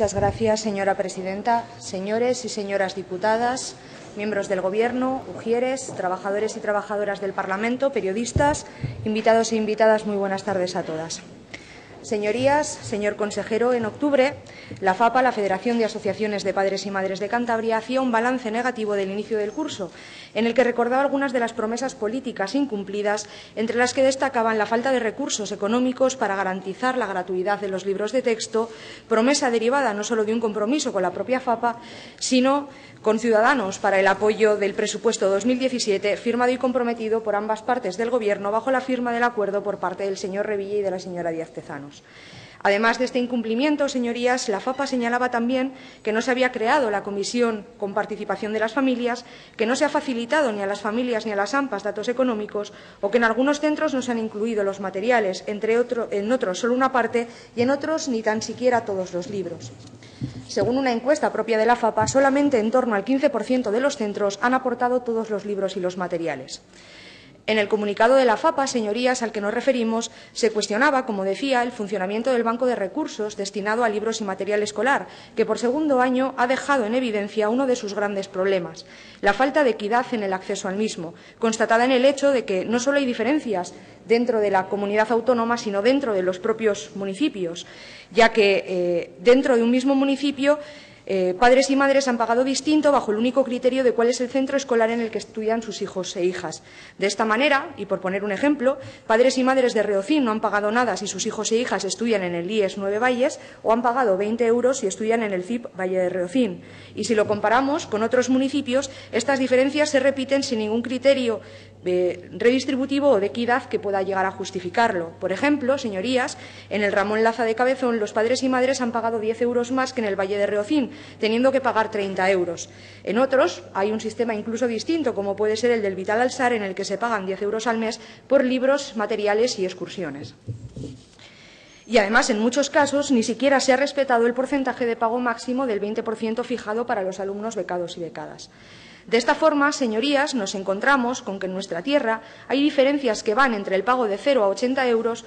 Muchas gracias, señora presidenta. Señores y señoras diputadas, miembros del Gobierno, ujieres, trabajadores y trabajadoras del Parlamento, periodistas, invitados e invitadas, muy buenas tardes a todas. Señorías, señor consejero, en octubre, la FAPA, la Federación de Asociaciones de Padres y Madres de Cantabria, hacía un balance negativo del inicio del curso, en el que recordaba algunas de las promesas políticas incumplidas, entre las que destacaban la falta de recursos económicos para garantizar la gratuidad de los libros de texto, promesa derivada no solo de un compromiso con la propia FAPA, sino con Ciudadanos para el apoyo del presupuesto 2017, firmado y comprometido por ambas partes del Gobierno bajo la firma del acuerdo por parte del señor Revilla y de la señora Díaz Tezanos. Además de este incumplimiento, señorías, la FAPA señalaba también que no se había creado la comisión con participación de las familias, que no se ha facilitado ni a las familias ni a las AMPAs datos económicos o que en algunos centros no se han incluido los materiales, en otros solo una parte y en otros ni tan siquiera todos los libros. Según una encuesta propia de la FAPA, solamente en torno al 15% de los centros han aportado todos los libros y los materiales. En el comunicado de la FAPA, señorías, al que nos referimos, se cuestionaba, como decía, el funcionamiento del banco de recursos destinado a libros y material escolar, que por segundo año ha dejado en evidencia uno de sus grandes problemas, la falta de equidad en el acceso al mismo, constatada en el hecho de que no solo hay diferencias dentro de la comunidad autónoma, sino dentro de los propios municipios, ya que dentro de un mismo municipio padres y madres han pagado distinto bajo el único criterio de cuál es el centro escolar en el que estudian sus hijos e hijas. De esta manera, y por poner un ejemplo, padres y madres de Reocín no han pagado nada si sus hijos e hijas estudian en el IES 9 Valles o han pagado 20 euros si estudian en el CIP Valle de Reocín. Y si lo comparamos con otros municipios, estas diferencias se repiten sin ningún criterio redistributivo o de equidad que pueda llegar a justificarlo. Por ejemplo, señorías, en el Ramón Laza de Cabezón los padres y madres han pagado 10 euros más que en el Valle de Reocín, teniendo que pagar 30 euros. En otros hay un sistema incluso distinto, como puede ser el del Vital Alsar, en el que se pagan 10 euros al mes por libros, materiales y excursiones. Y además, en muchos casos, ni siquiera se ha respetado el porcentaje de pago máximo del 20% fijado para los alumnos becados y becadas. De esta forma, señorías, nos encontramos con que en nuestra tierra hay diferencias que van entre el pago de 0 a 80 euros,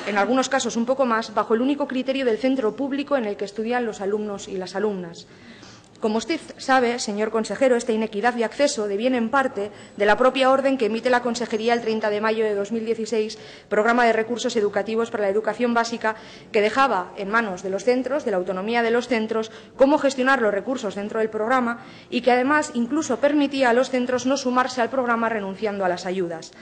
en algunos casos un poco más, bajo el único criterio del centro público en el que estudian los alumnos y las alumnas. Como usted sabe, señor consejero, esta inequidad de acceso deviene en parte de la propia orden que emite la Consejería el 30 de mayo de 2016, Programa de Recursos Educativos para la Educación Básica, que dejaba en manos de los centros, de la autonomía de los centros, cómo gestionar los recursos dentro del programa y que además incluso permitía a los centros no sumarse al programa renunciando a las ayudas.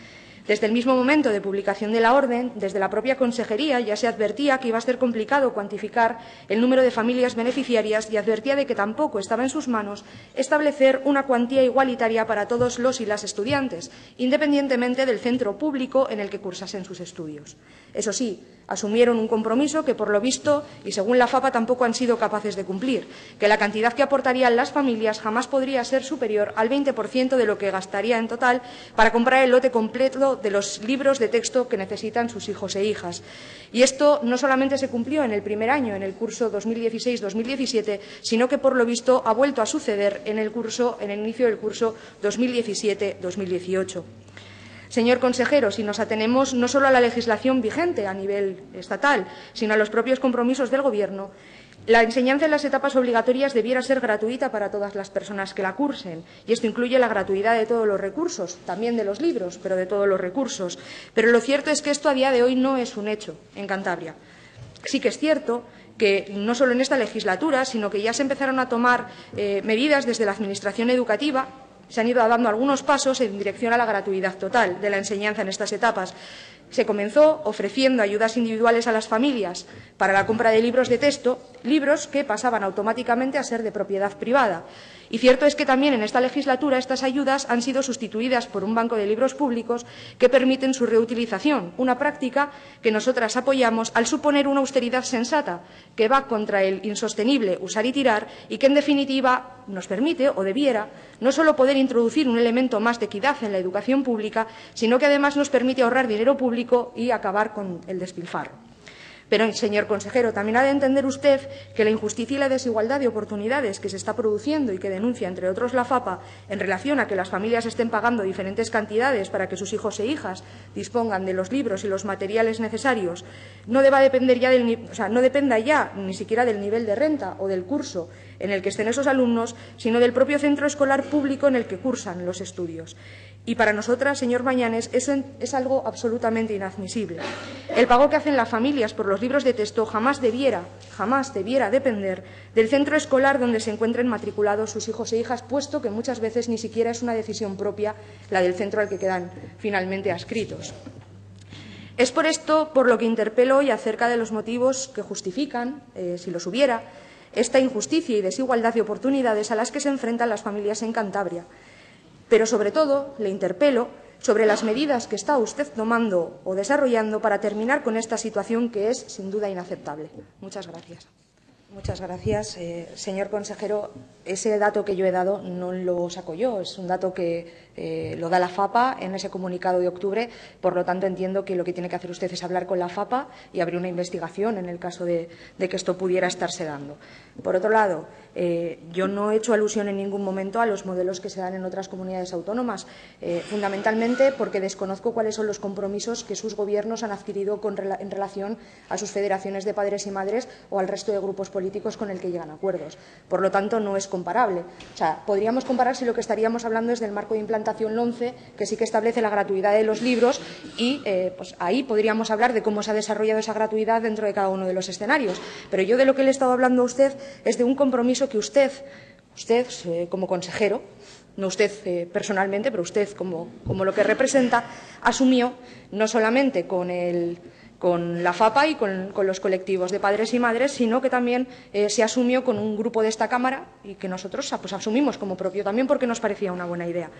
Desde el mismo momento de publicación de la orden, desde la propia Consejería ya se advertía que iba a ser complicado cuantificar el número de familias beneficiarias y advertía de que tampoco estaba en sus manos establecer una cuantía igualitaria para todos los y las estudiantes, independientemente del centro público en el que cursasen sus estudios. Eso sí, asumieron un compromiso que, por lo visto, y según la FAPA, tampoco han sido capaces de cumplir, que la cantidad que aportarían las familias jamás podría ser superior al 20% de lo que gastaría en total para comprar el lote completo de los libros de texto que necesitan sus hijos e hijas. Y esto no solamente se cumplió en el primer año, en el curso 2016-2017, sino que, por lo visto, ha vuelto a suceder en el inicio del curso 2017-2018. Señor consejero, si nos atenemos no solo a la legislación vigente a nivel estatal, sino a los propios compromisos del Gobierno, la enseñanza en las etapas obligatorias debiera ser gratuita para todas las personas que la cursen, y esto incluye la gratuidad de todos los recursos, también de los libros, pero de todos los recursos. Pero lo cierto es que esto a día de hoy no es un hecho en Cantabria. Sí que es cierto que no solo en esta legislatura, sino que ya se empezaron a tomar medidas desde la Administración educativa. Se han ido dando algunos pasos en dirección a la gratuidad total de la enseñanza en estas etapas. Se comenzó ofreciendo ayudas individuales a las familias para la compra de libros de texto, libros que pasaban automáticamente a ser de propiedad privada. Y cierto es que también en esta legislatura estas ayudas han sido sustituidas por un banco de libros públicos que permiten su reutilización, una práctica que nosotras apoyamos al suponer una austeridad sensata que va contra el insostenible usar y tirar y que, en definitiva, nos permite, o debiera, no solo poder introducir un elemento más de equidad en la educación pública, sino que además nos permite ahorrar dinero público y acabar con el despilfarro. Pero, señor consejero, también ha de entender usted que la injusticia y la desigualdad de oportunidades que se está produciendo y que denuncia, entre otros, la FAPA en relación a que las familias estén pagando diferentes cantidades para que sus hijos e hijas dispongan de los libros y los materiales necesarios, no dependa ya ni siquiera del nivel de renta o del curso en el que estén esos alumnos, sino del propio centro escolar público en el que cursan los estudios. Y para nosotras, señor Mañanes, eso es algo absolutamente inadmisible. El pago que hacen las familias por los libros de texto jamás debiera depender del centro escolar donde se encuentren matriculados sus hijos e hijas, puesto que muchas veces ni siquiera es una decisión propia la del centro al que quedan finalmente adscritos. Es por esto por lo que interpelo hoy acerca de los motivos que justifican, si los hubiera, esta injusticia y desigualdad de oportunidades a las que se enfrentan las familias en Cantabria. Pero, sobre todo, le interpelo sobre las medidas que está usted tomando o desarrollando para terminar con esta situación que es, sin duda, inaceptable. Muchas gracias. Muchas gracias. Señor consejero, ese dato que yo he dado no lo saco yo, es un dato que lo da la FAPA en ese comunicado de octubre. Por lo tanto, entiendo que lo que tiene que hacer usted es hablar con la FAPA y abrir una investigación en el caso de que esto pudiera estarse dando. Por otro lado, yo no he hecho alusión en ningún momento a los modelos que se dan en otras comunidades autónomas, fundamentalmente porque desconozco cuáles son los compromisos que sus gobiernos han adquirido en relación a sus federaciones de padres y madres o al resto de grupos políticos con el que llegan a acuerdos. Por lo tanto, no es comparable. O sea, podríamos comparar si lo que estaríamos hablando es del marco de implantación LOMCE, que sí que establece la gratuidad de los libros y pues ahí podríamos hablar de cómo se ha desarrollado esa gratuidad dentro de cada uno de los escenarios. Pero yo de lo que le he estado hablando a usted es de un compromiso que usted como consejero, no usted personalmente, pero usted como lo que representa, asumió no solamente con la FAPA y con los colectivos de padres y madres, sino que también se asumió con un grupo de esta Cámara y que nosotros pues, asumimos como propio también porque nos parecía una buena idea.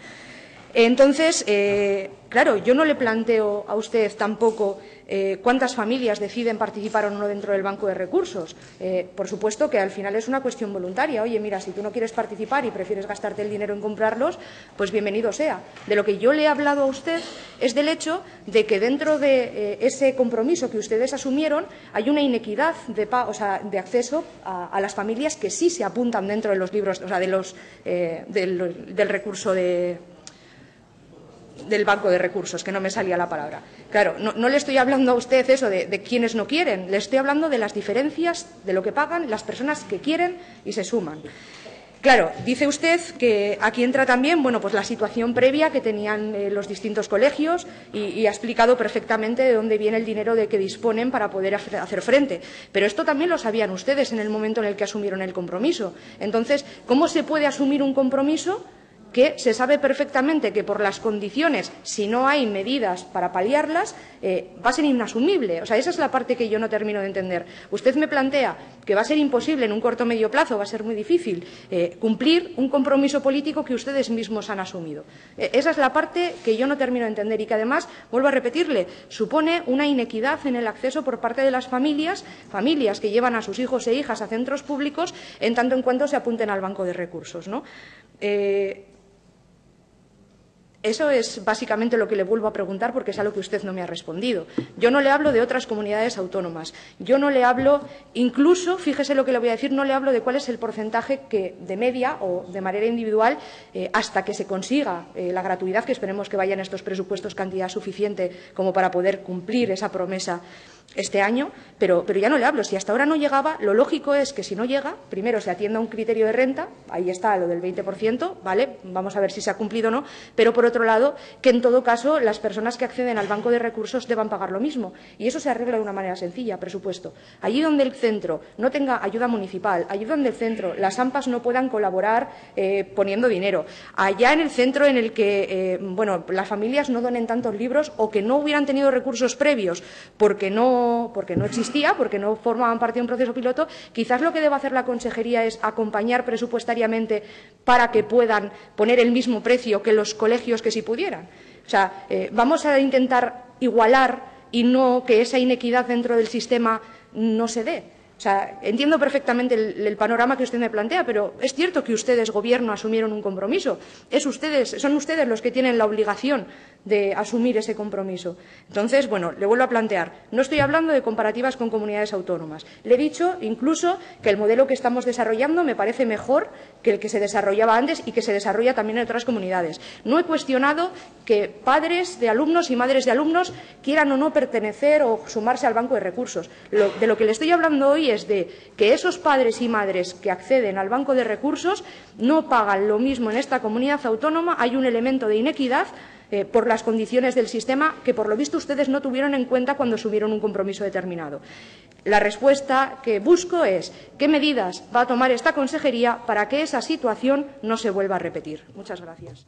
Entonces, claro, yo no le planteo a usted tampoco cuántas familias deciden participar o no dentro del banco de recursos. Por supuesto que al final es una cuestión voluntaria. Oye, mira, si tú no quieres participar y prefieres gastarte el dinero en comprarlos, pues bienvenido sea. De lo que yo le he hablado a usted es del hecho de que dentro de ese compromiso que ustedes asumieron hay una inequidad de acceso a las familias que sí se apuntan dentro de los libros, o sea, del recurso del banco de recursos, que no me salía la palabra. Claro, no le estoy hablando a usted eso de quienes no quieren, le estoy hablando de las diferencias de lo que pagan las personas que quieren y se suman. Claro, dice usted que aquí entra también pues la situación previa que tenían los distintos colegios y ha explicado perfectamente de dónde viene el dinero de que disponen para poder hacer frente. Pero esto también lo sabían ustedes en el momento en el que asumieron el compromiso. Entonces, ¿cómo se puede asumir un compromiso que se sabe perfectamente que por las condiciones, si no hay medidas para paliarlas, va a ser inasumible? O sea, esa es la parte que yo no termino de entender. Usted me plantea que va a ser imposible en un corto o medio plazo, va a ser muy difícil cumplir un compromiso político que ustedes mismos han asumido. Esa es la parte que yo no termino de entender y que además, vuelvo a repetirle, supone una inequidad en el acceso por parte de las familias que llevan a sus hijos e hijas a centros públicos en tanto en cuanto se apunten al banco de recursos, ¿no? Eso es básicamente lo que le vuelvo a preguntar porque es a lo que usted no me ha respondido. Yo no le hablo de otras comunidades autónomas. Yo no le hablo, incluso, fíjese lo que le voy a decir, no le hablo de cuál es el porcentaje que de media o de manera individual hasta que se consiga la gratuidad, que esperemos que vaya en estos presupuestos cantidad suficiente como para poder cumplir esa promesa este año, pero ya no le hablo. Si hasta ahora no llegaba, lo lógico es que si no llega, primero se atienda a un criterio de renta, ahí está lo del 20%, ¿vale? Vamos a ver si se ha cumplido o no, pero por otro lado, que en todo caso las personas que acceden al banco de recursos deban pagar lo mismo. Y eso se arregla de una manera sencilla, presupuesto. Allí donde el centro no tenga ayuda municipal, allí donde el centro, las AMPAs no puedan colaborar poniendo dinero, allá en el centro en el que las familias no donen tantos libros o que no hubieran tenido recursos previos porque no existía, porque no formaban parte de un proceso piloto, quizás lo que deba hacer la consejería es acompañar presupuestariamente para que puedan poner el mismo precio que los colegios que sí pudieran. O sea, vamos a intentar igualar y no que esa inequidad dentro del sistema no se dé. O sea, entiendo perfectamente el panorama que usted me plantea, pero es cierto que ustedes, Gobierno, asumieron un compromiso. Son ustedes los que tienen la obligación de asumir ese compromiso. Entonces, bueno, le vuelvo a plantear, no estoy hablando de comparativas con comunidades autónomas. Le he dicho incluso que el modelo que estamos desarrollando me parece mejor que el que se desarrollaba antes y que se desarrolla también en otras comunidades. No he cuestionado que padres de alumnos y madres de alumnos quieran o no pertenecer o sumarse al banco de recursos. De lo que le estoy hablando hoy es de que esos padres y madres que acceden al banco de recursos no pagan lo mismo en esta comunidad autónoma. Hay un elemento de inequidad por las condiciones del sistema que, por lo visto, ustedes no tuvieron en cuenta cuando asumieron un compromiso determinado. La respuesta que busco es ¿qué medidas va a tomar esta consejería para que esa situación no se vuelva a repetir? Muchas gracias.